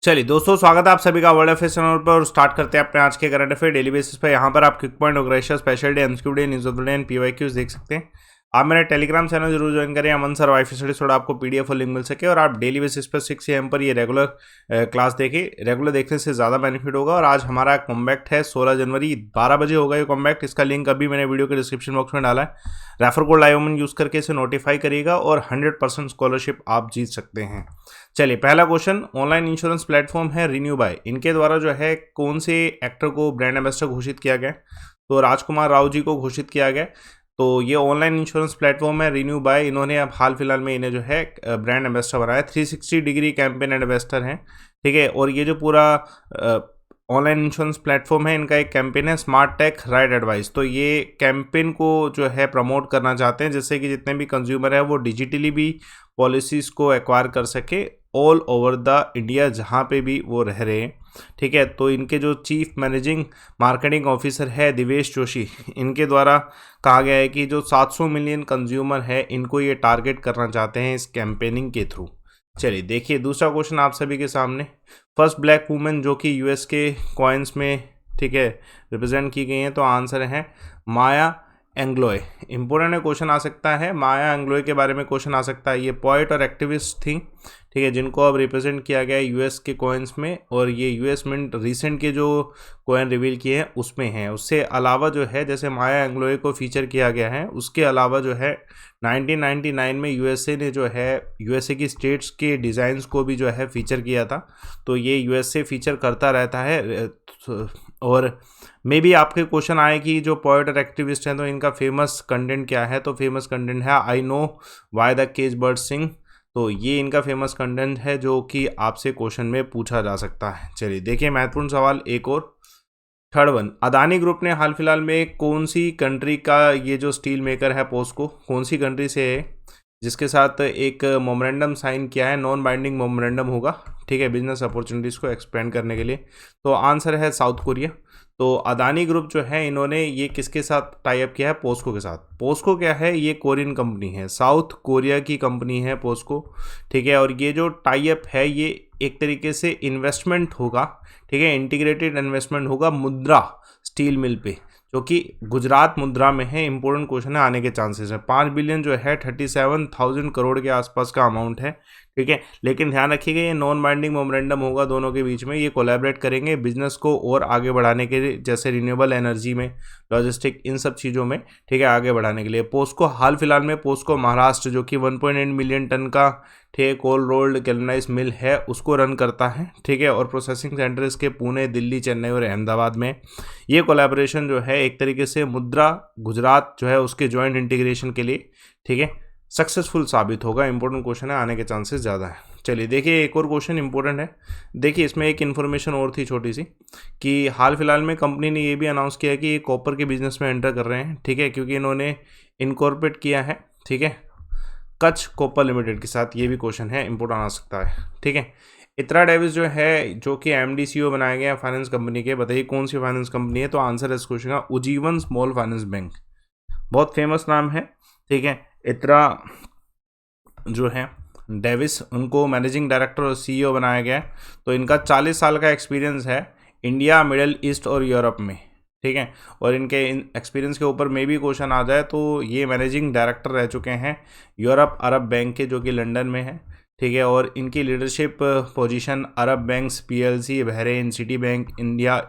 चलिए दोस्तों, स्वागत है आप सभी का वर्ल्ड अफेयर्स चैनल पर। और स्टार्ट करते हैं अपने आज के करंट अफेयर डेली बेसिस पर। यहाँ पर आप क्विक पॉइंट, ऑग्रेशिया, special day, MCQ day, news of the day and PYQs देख सकते हैं। आप मेरा टेलीग्राम चैनल जरूर ज्वाइन करें, अमन सर वाईफाई स्टडी, थोड़ा आपको पीडीएफ और लिंक मिल सके और आप डेली बेसिस पर 6 AM पर ये रेगुलर क्लास देखें। रेगुलर देखने से ज़्यादा बेनिफिट होगा। और आज हमारा कॉम्बैक्ट है 16 जनवरी 12 बजे होगा ये कॉम्बैक्ट। इसका लिंक अभी मैंने वीडियो के डिस्क्रिप्शन बॉक्स में डाला है। रेफर कोड लाइवमन यूज़ करके इसे नोटिफाई करिएगा और 100% स्कॉलरशिप आप जीत सकते हैं। चलिए, पहला क्वेश्चन, ऑनलाइन इंश्योरेंस प्लेटफॉर्म है रिन्यू बाय, इनके द्वारा जो है कौन से एक्टर को ब्रांड एम्बेसडर घोषित किया गया? तो राजकुमार राव जी को घोषित किया गया। तो ये ऑनलाइन इंश्योरेंस प्लेटफॉर्म है रिन्यू बाय, इन्होंने अब हाल फिलहाल में इन्हें जो है ब्रांड एम्बेसडर बनाया। 360 डिग्री कैंपेन एम्बेसडर हैं, ठीक है। और ये जो पूरा ऑनलाइन इंश्योरेंस प्लेटफॉर्म है, इनका एक कैंपेन है स्मार्ट टेक राइट एडवाइस। तो ये कैंपेन को जो है प्रमोट करना चाहते हैं, जिससे कि जितने भी कंज्यूमर है वो डिजिटली भी पॉलिसीज़ को एक्वायर कर सके ऑल ओवर द इंडिया, जहाँ पे भी वो रह रहे हैं, ठीक है। तो इनके जो चीफ मैनेजिंग मार्केटिंग ऑफिसर है दिवेश जोशी, इनके द्वारा कहा गया है कि जो 700 मिलियन कंज्यूमर है इनको ये टारगेट करना चाहते हैं इस कैंपेनिंग के थ्रू। चलिए देखिए, दूसरा क्वेश्चन आप सभी के सामने, फर्स्ट ब्लैक वुमेन जो कि यूएस के कॉइन्स में, ठीक है, रिप्रेजेंट की गई हैं। तो आंसर है माया एंग्लोय। इंपोर्टेंट क्वेश्चन आ सकता है, माया एंग्लोय के बारे में क्वेश्चन आ सकता है। ये पोएट और एक्टिविस्ट थी, ठीक है, जिनको अब रिप्रेजेंट किया गया है यूएस के कॉइन्स में। और ये यूएस मिंट रिसेंट के जो कॉइन रिवील किए हैं उसमें हैं। उससे अलावा जो है, जैसे माया एंग्लोय को फीचर किया गया है, उसके अलावा जो है 1999 में यूएसए ने जो है यूएसए की स्टेट्स के डिज़ाइंस को भी जो है फीचर किया था। तो ये यूएसए फीचर करता रहता है। और मे बी आपके क्वेश्चन आए कि जो पोएट और एक्टिविस्ट हैं तो इनका फेमस कंटेंट क्या है? तो फेमस कंटेंट है I know why the cage bird sing. तो ये इनका फेमस कंटेंट है जो कि आपसे क्वेश्चन में पूछा जा सकता है। चलिए देखिए, महत्वपूर्ण सवाल एक और, थर्ड वन, अदानी ग्रुप ने हाल फिलहाल में कौन सी कंट्री का ये जो स्टील मेकर है पोस्को, कौन सी कंट्री से है जिसके साथ एक मोमेंडम साइन किया है? नॉन बाइंडिंग मोमेंडम होगा, ठीक है, बिजनेस अपॉर्चुनिटीज़ को एक्सपेंड करने के लिए। तो आंसर है साउथ कोरिया। तो अदानी ग्रुप जो है इन्होंने ये किसके साथ टाई अप किया है? पोस्को के साथ। पोस्को क्या है? ये कोरियन कंपनी है, साउथ कोरिया की कंपनी है पोस्को, ठीक है। और ये जो टाई अप है ये एक तरीके से इन्वेस्टमेंट होगा, ठीक है, इंटीग्रेटेड इन्वेस्टमेंट होगा मुद्रा स्टील मिल पे, जो कि गुजरात मुद्रा में है। इंपॉर्टेंट क्वेश्चन है, आने के चांसेस है। 5 बिलियन जो है 37,000 करोड़ के आसपास का अमाउंट है, ठीक है। लेकिन ध्यान रखिएगा, ये नॉन बाइंडिंग मोमेंडम होगा दोनों के बीच में। ये कोलैबोरेट करेंगे बिजनेस को और आगे बढ़ाने के लिए, जैसे रिन्यूएबल एनर्जी में, लॉजिस्टिक, इन सब चीज़ों में, ठीक है, आगे बढ़ाने के लिए। पोस्को हाल फिलहाल में, पोस्को महाराष्ट्र जो कि 1.8 मिलियन टन का, ठीक है, कोल्ड रोल्ड गैल्वेनाइज्ड मिल है, उसको रन करता है, ठीक है। और प्रोसेसिंग सेंटर इसके पुणे, दिल्ली, चेन्नई और अहमदाबाद में। ये कोलैबोरेशन जो है एक तरीके से मुद्रा गुजरात जो है उसके जॉइंट इंटीग्रेशन के लिए, ठीक है, सक्सेसफुल साबित होगा। इंपॉर्टेंट क्वेश्चन है, आने के चांसेस ज़्यादा है। चलिए देखिए, एक और क्वेश्चन इंपॉर्टेंट है। देखिए, इसमें एक इन्फॉर्मेशन और थी छोटी सी, कि हाल फिलहाल में कंपनी ने ये भी अनाउंस किया कि ये कॉपर के बिजनेस में एंटर कर रहे हैं, ठीक है, क्योंकि इन्होंने इनकॉर्पोरेट किया है, ठीक है, कच्छ कॉपर लिमिटेड के साथ। ये भी क्वेश्चन है, इंपॉर्टेंट आ सकता है, ठीक है। इत्रा डेविस जो है, जो कि एमडी सीईओ बनाया गया फाइनेंस कंपनी के, बताइए कौन सी फाइनेंस कंपनी है? तो आंसर है इस क्वेश्चन का उज्जीवन स्मॉल फाइनेंस बैंक, बहुत फेमस नाम है, ठीक है। इत्रा जो है डेविस, उनको मैनेजिंग डायरेक्टर और सीईओ बनाया गया है। तो इनका 40 साल का एक्सपीरियंस है इंडिया, मिडिल ईस्ट और यूरोप में, ठीक है। और इनके एक्सपीरियंस के ऊपर में भी क्वेश्चन आ जाए तो ये मैनेजिंग डायरेक्टर रह चुके हैं यूरोप अरब बैंक के, जो कि लंदन में है, ठीक है। और इनकी leadership position Arab banks PLC, Bahrain, Citi bank, India,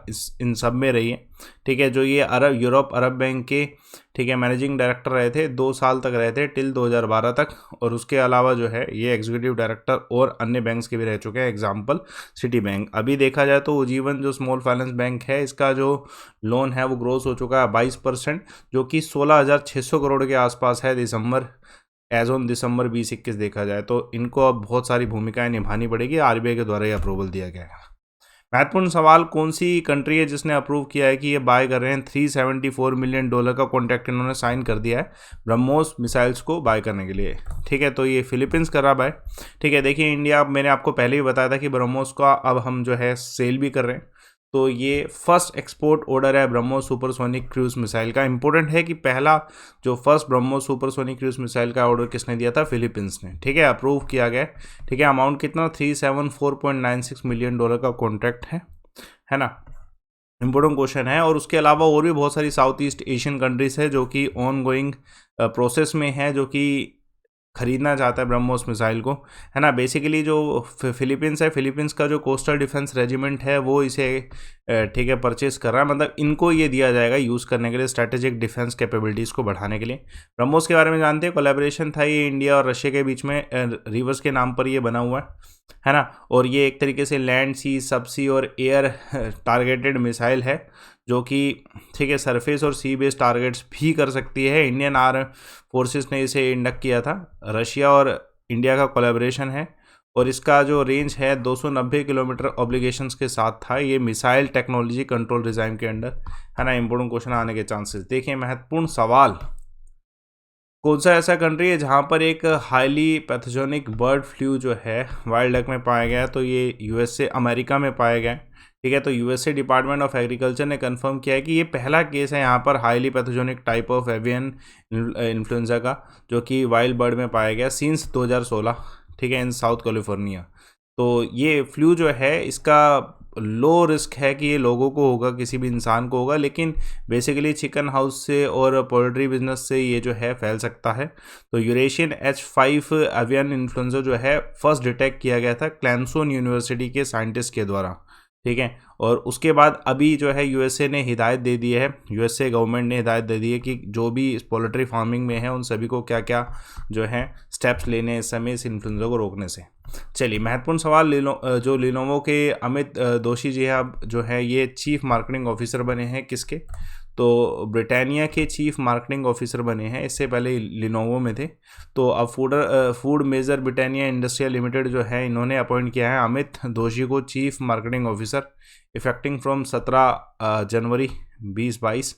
इन सब में रही है, ठीक है। जो ये यूरोप अरब बैंक के, ठीक है, मैनेजिंग डायरेक्टर रहे थे, 2 साल तक रहे थे, टिल 2012 तक। और उसके अलावा जो है ये एग्जीक्यूटिव डायरेक्टर और अन्य बैंक्स के भी रह चुके हैं, एग्जाम्पल सिटी बैंक। अभी देखा जाए तो उज्जीवन जो स्मॉल फाइनेंस बैंक है, इसका जो लोन है वो ग्रोथ हो चुका है 22%, जो कि 16,600 करोड़ के आसपास है दिसंबर, एज ऑन दिसंबर 2021 देखा जाए। तो इनको अब बहुत सारी भूमिकाएं निभानी पड़ेगी, आरबीआई के द्वारा ये अप्रूवल दिया गया है। महत्वपूर्ण सवाल, कौन सी कंट्री है जिसने अप्रूव किया है कि ये बाय कर रहे हैं? $374 मिलियन का कॉन्ट्रैक्ट इन्होंने साइन कर दिया है ब्रह्मोस मिसाइल्स को बाय करने के लिए, ठीक है। तो ये फिलीपींस कर रहा बाय, ठीक है। देखिए इंडिया, मैंने आपको पहले ही बताया था कि ब्रह्मोस का अब हम जो है सेल भी कर रहे हैं। तो ये फर्स्ट एक्सपोर्ट ऑर्डर है ब्रह्मोस सुपरसोनिक क्रूज मिसाइल का। इंपॉर्टेंट है कि पहला जो first BrahMos supersonic cruise missile का ऑर्डर किसने दिया था, फिलीपींस ने। ठीक है, अप्रूव किया गया। ठीक है, अमाउंट कितना, $374.96 मिलियन का कॉन्ट्रैक्ट है ना। इंपॉर्टेंट क्वेश्चन है। और उसके अलावा और भी बहुत सारी साउथ ईस्ट एशियन कंट्रीज है जो कि ऑन गोइंग प्रोसेस में है, जो कि खरीदना चाहता है ब्रह्मोस मिसाइल को, है ना। बेसिकली जो फिलीपींस है, फिलीपींस का जो कोस्टल डिफेंस रेजिमेंट है वो इसे ठीक है परचेस कर रहा है, मतलब इनको ये दिया जाएगा यूज़ करने के लिए, स्ट्रेटेजिक डिफेंस कैपेबिलिटीज़ को बढ़ाने के लिए। ब्रह्मोस के बारे में जानते हैं, कोलैबोरेशन था ये इंडिया और रशिया के बीच में, रिवर्स के नाम पर ये बना हुआ है ना। और ये एक तरीके से लैंड, सी, सब सी और एयर टारगेटेड मिसाइल है, जो कि ठीक है सरफेस और सी बेस्ड टारगेट्स भी कर सकती है। इंडियन आर्म फोर्सेस ने इसे इंडक्ट किया था। रशिया और इंडिया का कोलैबोरेशन है और इसका जो रेंज है 290 किलोमीटर ऑब्लिगेशंस के साथ था। ये मिसाइल टेक्नोलॉजी कंट्रोल डिज़ाइन के अंडर है ना। इंपॉर्टेंट क्वेश्चन आने के चांसेस। देखिए महत्वपूर्ण सवाल, कौन सा ऐसा कंट्री है जहां पर एक हाईली पैथोजेनिक बर्ड फ्लू जो है वाइल्ड डक में पाया गया, तो ये यूएसए अमेरिका में पाया गया। ठीक है, तो यूएसए डिपार्टमेंट ऑफ एग्रीकल्चर ने कंफर्म किया है कि ये पहला केस है यहाँ पर highly pathogenic type of avian influenza का, जो कि वाइल्ड बर्ड में पाया गया सिंस 2016। ठीक है, इन साउथ कैलिफोर्निया। तो ये फ्लू जो है इसका लो रिस्क है कि ये लोगों को होगा, किसी भी इंसान को होगा, लेकिन बेसिकली चिकन हाउस से और पोल्ट्री बिजनेस से ये जो है फैल सकता है। तो यूरेशियन H5 एवियन इन्फ्लुएंजा जो है फर्स्ट डिटेक्ट किया गया था क्लैमसोन यूनिवर्सिटी के साइंटिस्ट के द्वारा। ठीक है, और उसके बाद अभी जो है यूएसए ने हिदायत दे दी है, यूएसए गवर्नमेंट ने हिदायत दे दी है कि जो भी इस पोल्ट्री फार्मिंग में है उन सभी को क्या क्या जो है स्टेप्स लेने इस समय इस इन्फ्लुएंजा को रोकने से। चलिए महत्वपूर्ण सवाल, जो लिनोवो के अमित दोषी जी हैं, अब जो है ये चीफ मार्केटिंग ऑफिसर बने हैं किसके, तो ब्रिटानिया के चीफ मार्केटिंग ऑफिसर बने हैं। इससे पहले लिनोवो में थे। तो अब food major Britannia industrial limited जो है इन्होंने अपॉइंट किया है अमित दोषी को chief marketing officer, effecting from 17 जनवरी 2022।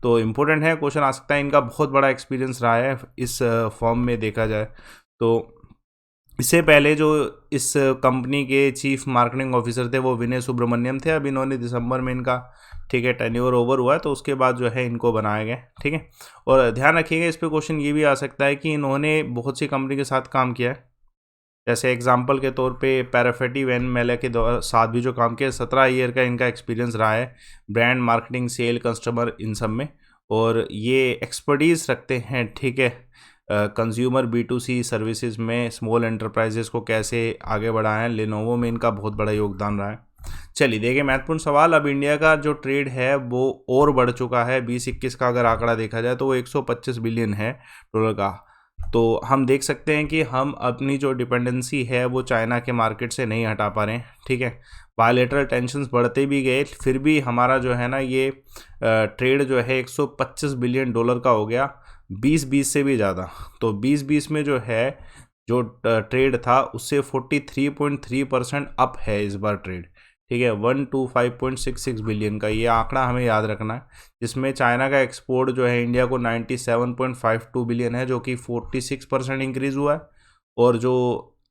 तो इम्पोर्टेंट है, क्वेश्चन आ सकता है। इनका बहुत बड़ा एक्सपीरियंस रहा है इस फॉर्म में देखा जाए तो। इससे पहले जो इस कंपनी के चीफ मार्केटिंग ऑफिसर थे वो विनय सुब्रमण्यम थे। अब इन्होंने दिसंबर में इनका ठीक है टेन्योर ओवर हुआ है, तो उसके बाद जो है इनको बनाया गया। ठीक है, और ध्यान रखिएगा इस पे क्वेश्चन ये भी आ सकता है कि इन्होंने बहुत सी कंपनी के साथ काम किया है, जैसे एग्जाम्पल के तौर पे पैराफेटी वैन मेला के साथ भी जो काम किया। 17 ईयर का इनका एक्सपीरियंस रहा है ब्रांड मार्केटिंग, सेल, कस्टमर, इन सब में, और ये एक्सपर्टीज़ रखते हैं। ठीक है, कंज्यूमर B2C सर्विसेज में स्मॉल एंटरप्राइजेस को कैसे आगे बढ़ाएं, लिनोवो में इनका बहुत बड़ा योगदान रहा है। चलिए देखिए महत्वपूर्ण सवाल, अब इंडिया का जो ट्रेड है वो और बढ़ चुका है। 2021 का अगर आंकड़ा देखा जाए तो वो 125 बिलियन है डॉलर का। तो हम देख सकते हैं कि हम अपनी जो डिपेंडेंसी है वो चाइना के मार्केट से नहीं हटा पा रहे हैं। ठीक है, बायलैटरल टेंशन्स बढ़ते भी गए, फिर भी हमारा जो है ना ये ट्रेड जो है 125 बिलियन डॉलर का हो गया, 2020 से भी ज़्यादा। तो 2020 में जो है जो ट्रेड था उससे 43.3% अप है इस बार ट्रेड। ठीक है, 125.66 बिलियन का ये आंकड़ा हमें याद रखना है, जिसमें चाइना का एक्सपोर्ट जो है इंडिया को 97.52 बिलियन है, जो कि 46% इंक्रीज़ हुआ है। और जो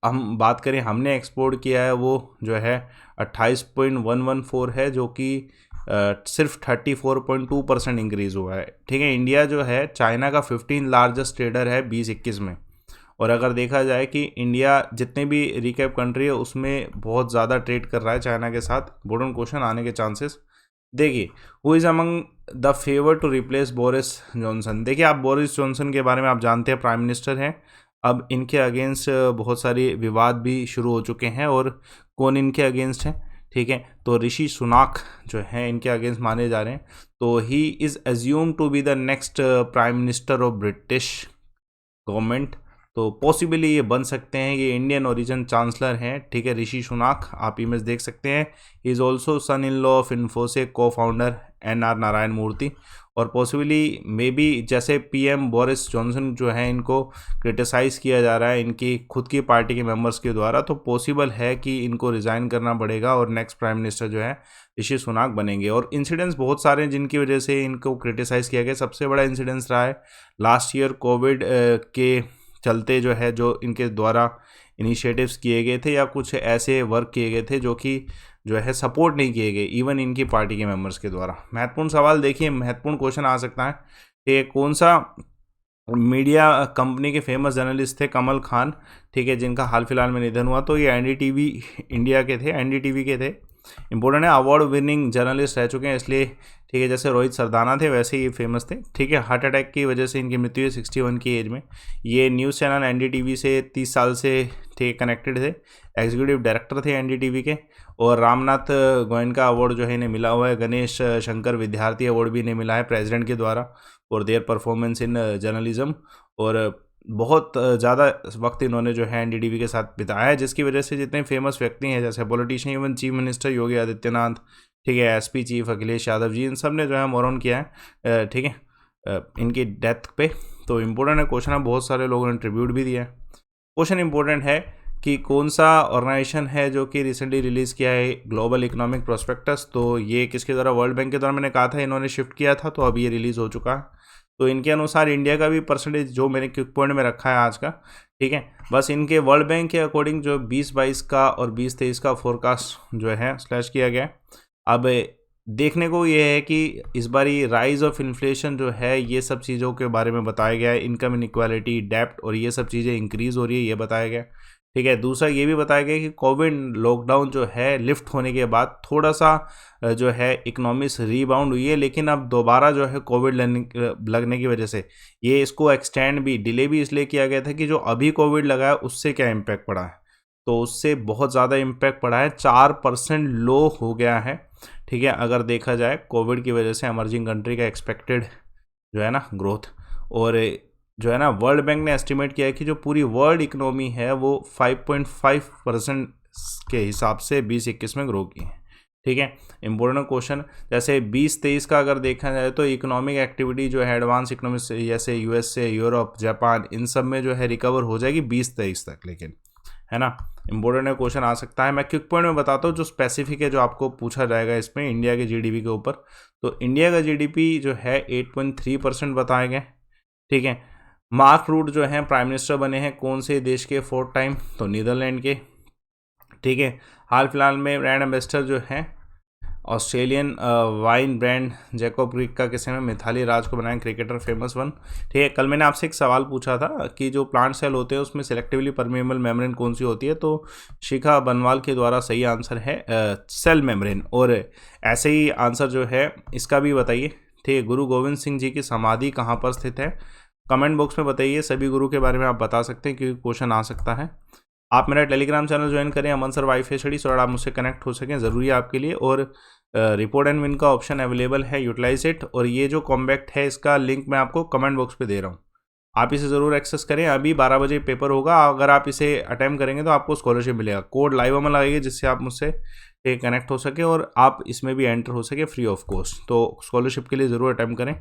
हम बात करें हमने एक्सपोर्ट किया है वो जो है 28.114 है, जो कि सिर्फ 34.2% इंक्रीज़ हुआ है। ठीक है, इंडिया जो है चाइना का 15 लार्जेस्ट ट्रेडर है 2021 में। और अगर देखा जाए कि इंडिया जितने भी रिकैप कंट्री है उसमें बहुत ज़्यादा ट्रेड कर रहा है चाइना के साथ। इंपॉर्टेंट क्वेश्चन आने के चांसेस। देखिए, who is among the favour to replace Boris Johnson. देखिए, आप बोरिस जॉनसन के बारे में आप जानते हैं, प्राइम मिनिस्टर हैं। अब इनके अगेंस्ट बहुत सारे विवाद भी शुरू हो चुके हैं, और कौन इनके अगेंस्ट है, ठीक है, तो ऋषि सुनाक जो है इनके अगेंस्ट माने जा रहे हैं। तो he is assume to be the next prime minister of British government. तो पॉसिबली ये बन सकते हैं, ये इंडियन ओरिजिन चांसलर हैं। ठीक है, ऋषि सुनाक, आप इमेज देख सकते हैं। He is also son in law of Infosys को फाउंडर NR नारायण मूर्ति। और पॉसिबली मे बी जैसे PM बोरिस जॉनसन जो है इनको क्रिटिसाइज़ किया जा रहा है इनकी खुद की पार्टी के मेंबर्स के द्वारा, तो पॉसिबल है कि इनको रिज़ाइन करना पड़ेगा और नेक्स्ट प्राइम मिनिस्टर जो है ऋषि सुनाक बनेंगे। और इंसिडेंट्स बहुत सारे हैं जिनकी वजह से इनको क्रिटिसाइज़ किया गया। सबसे बड़ा इंसिडेंस रहा है लास्ट ईयर कोविड के चलते जो है, जो इनके द्वारा इनिशिएटिव्स किए गए थे या कुछ ऐसे वर्क किए गए थे जो कि जो है सपोर्ट नहीं किए गए इवन इनकी पार्टी के मेंबर्स के द्वारा। महत्वपूर्ण सवाल देखिए, महत्वपूर्ण क्वेश्चन आ सकता है कि कौन सा मीडिया कंपनी के फेमस जर्नलिस्ट थे कमल खान, ठीक है, जिनका हाल फिलहाल में निधन हुआ। तो ये एनडीटीवी इंडिया के थे, एनडीटीवी के थे। इंपॉर्टेंट है, अवार्ड विनिंग जर्नलिस्ट रह चुके हैं इसलिए, ठीक है, जैसे रोहित सरदाना थे वैसे ही फेमस थे, ठीक है। हार्ट अटैक की वजह से इनकी मृत्यु हुई 61 की एज में। ये न्यूज़ चैनल एनडीटीवी से 30 साल से थे कनेक्टेड थे, एग्जीक्यूटिव डायरेक्टर थे एनडीटीवी के। और रामनाथ गोयनका अवार्ड जो है इन्हें मिला हुआ है, गणेश शंकर विद्यार्थी अवार्ड भी इन्हें मिला है प्रेसिडेंट के द्वारा for their performance in journalism. और बहुत ज़्यादा वक्त इन्होंने जो है एनडीटीवी के साथ बिताया है, जिसकी वजह से जितने फेमस व्यक्ति हैं जैसे politician, even chief minister Yogi Adityanath, ठीक है, एसपी चीफ अखिलेश यादव जी, इन सब ने जो है मोरन किया है, ठीक है, इनकी डेथ पे। तो इम्पोर्टेंट है क्वेश्चन है, बहुत सारे लोगों ने ट्रिब्यूट भी दिया है। क्वेश्चन इंपॉर्टेंट है कि कौन सा ऑर्गेनाइजेशन है जो कि रिसेंटली रिलीज़ किया है ग्लोबल इकोनॉमिक प्रोस्पेक्टस। तो ये किसके द्वारा, वर्ल्ड बैंक के द्वारा मैंने कहा था इन्होंने शिफ्ट किया था, तो अब ये रिलीज़ हो चुका है। तो इनके अनुसार इंडिया का भी परसेंटेज जो मैंने क्विक पॉइंट में रखा है आज का, ठीक है, बस इनके वर्ल्ड बैंक के अकॉर्डिंग जो 2022 का और 2023 का फोरकास्ट जो है स्लैश किया गया। अब देखने को ये है कि इस बारी राइज ऑफ इन्फ्लेशन जो है ये सब चीज़ों के बारे में बताया गया है, इनकम इनइक्वालिटी, डेप्ट और ये सब चीज़ें इंक्रीज़ हो रही है, ये बताया गया, ठीक है। दूसरा ये भी बताया गया कि कोविड लॉकडाउन जो है लिफ्ट होने के बाद थोड़ा सा जो है इकोनॉमिक्स रीबाउंड हुई है, लेकिन अब दोबारा जो है कोविड लगने की वजह से ये इसको एक्सटेंड भी, डिले भी इसलिए किया गया था कि जो अभी कोविड लगा है उससे क्या इम्पैक्ट पड़ा है, तो उससे बहुत ज़्यादा इम्पैक्ट पड़ा है, 4% लो हो गया है, ठीक है, अगर देखा जाए कोविड की वजह से एमर्जिंग कंट्री का एक्सपेक्टेड जो है ना ग्रोथ। और जो है ना वर्ल्ड बैंक ने एस्टिमेट किया है कि जो पूरी वर्ल्ड इकोनॉमी है वो 5.5% के हिसाब से 2021 में ग्रो की है, ठीक है। इंपॉर्टेंट क्वेश्चन, जैसे 2023 का अगर देखा जाए तो इकोनॉमिक एक्टिविटी जो है एडवांस इकोनॉमी से जैसे यूएस से, यूरोप, जापान, इन सब में जो है रिकवर हो जाएगी 2023 तक, लेकिन है ना इंपॉर्टेंट क्वेश्चन आ सकता है। मैं क्विक पॉइंट में बताता हूँ जो स्पेसिफिक है, जो आपको पूछा जाएगा इसमें इंडिया के जीडीपी के ऊपर। तो इंडिया का जीडीपी जो है 8.3% बताए गए, ठीक है। मार्क रूट जो है प्राइम मिनिस्टर बने हैं कौन से देश के 4th टाइम, तो नीदरलैंड के, ठीक है। हाल फिलहाल में ब्रांड एम्बेसडर जो है Australian wine brand Jacob creek का किसी में मिथाली राज को बनाया, क्रिकेटर फेमस वन, ठीक है। कल मैंने आपसे एक सवाल पूछा था कि जो प्लांट सेल होते हैं उसमें सिलेक्टिवली परमेबल मेम्ब्रेन कौन सी होती है, तो शिखा बनवाल के द्वारा सही आंसर है सेल मेम्ब्रेन। और ऐसे ही आंसर जो है इसका भी बताइए, ठीक है। गुरु गोविंद सिंह जी की समाधि कहाँ पर स्थित है, कमेंट बॉक्स में बताइए। सभी गुरु के बारे में आप बता सकते हैं क्योंकि क्वेश्चन आ सकता है। आप मेरा टेलीग्राम चैनल ज्वाइन करें अमन सर वाईफाई स्टडी, सो आप मुझसे कनेक्ट हो सकें, ज़रूरी है आपके लिए। और रिपोर्ट एंड विन का ऑप्शन अवेलेबल है, यूटिलाइज इट। और ये जो कॉम्बैक्ट है इसका लिंक मैं आपको कमेंट बॉक्स पे दे रहा हूँ, आप इसे ज़रूर एक्सेस करें। अभी 12 बजे पेपर होगा, अगर आप इसे अटेम्प्ट करेंगे तो आपको स्कॉलरशिप मिलेगा। कोड लाइव अमन लगाइए जिससे आप मुझसे कनेक्ट हो सके और आप इसमें भी एंटर हो सके फ्री ऑफ कॉस्ट। तो स्कॉलरशिप के लिए ज़रूर अटेम्प्ट करें,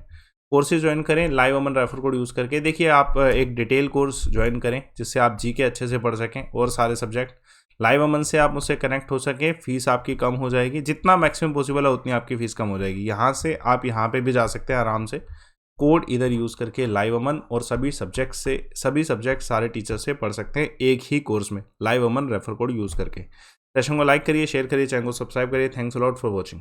कोर्सेज ज्वाइन करें लाइव अमन रेफर कोड यूज़ करके। देखिए आप एक डिटेल कोर्स ज्वाइन करें जिससे आप जीके अच्छे से पढ़ सकें और सारे सब्जेक्ट। लाइव अमन से आप मुझसे कनेक्ट हो सके, फीस आपकी कम हो जाएगी, जितना मैक्सिमम पॉसिबल है उतनी आपकी फ़ीस कम हो जाएगी। यहाँ से आप यहाँ पे भी जा सकते हैं आराम से, कोड इधर यूज़ करके लाइव अमन, और सभी सब्जेक्ट सारे टीचर से पढ़ सकते हैं एक ही कोर्स में लाइव अमन रेफर कोड यूज़ करके। सेशन को लाइक करिए, शेयर करिए, चैनल को सब्सक्राइब करिए। Thanks a lot for watching.